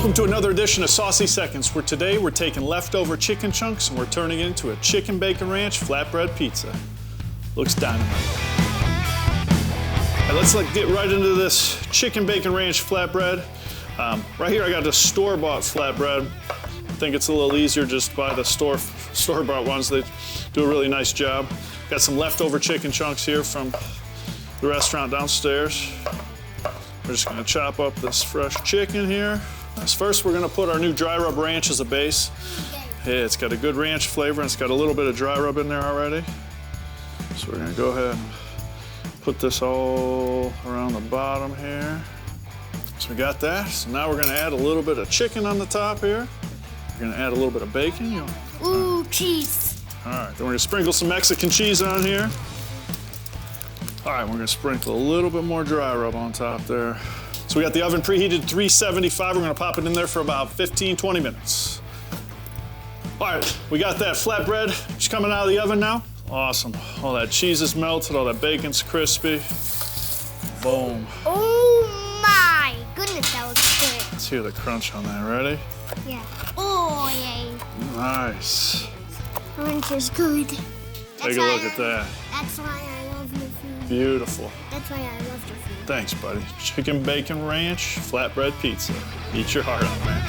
Welcome to another edition of Saucy Seconds, where today we're taking leftover chicken chunks and we're turning it into a chicken bacon ranch flatbread pizza. Looks dynamite. Right, let's get right into this chicken bacon ranch flatbread. Right here I got the store-bought flatbread. I think it's a little easier just to buy the store-bought ones. They do a really nice job. Got some leftover chicken chunks here from the restaurant downstairs. We're just gonna chop up this fresh chicken here. First, we're gonna put our new dry rub ranch as a base. Hey, it's got a good ranch flavor and it's got a little bit of dry rub in there already. So we're gonna go ahead and put this all around the bottom here. So we got that. So now we're gonna add a little bit of chicken on the top here. We're gonna add a little bit of bacon. Ooh, cheese. All right, then we're gonna sprinkle some Mexican cheese on here. All right, we're gonna sprinkle a little bit more dry rub on top there. So we got the oven preheated to 375. We're gonna pop it in there for about 15, 20 minutes. All right, we got that flatbread just coming out of the oven now. Awesome, all that cheese is melted, all that bacon's crispy. Boom. Oh my goodness, that was good. Let's hear the crunch on that, ready? Yeah. Oh, yay. Nice. Orange is good. Take a look at that. That's why I love your food. Beautiful. That's why I love your food. Thanks, buddy. Chicken bacon ranch, flatbread pizza. Eat your heart out, man.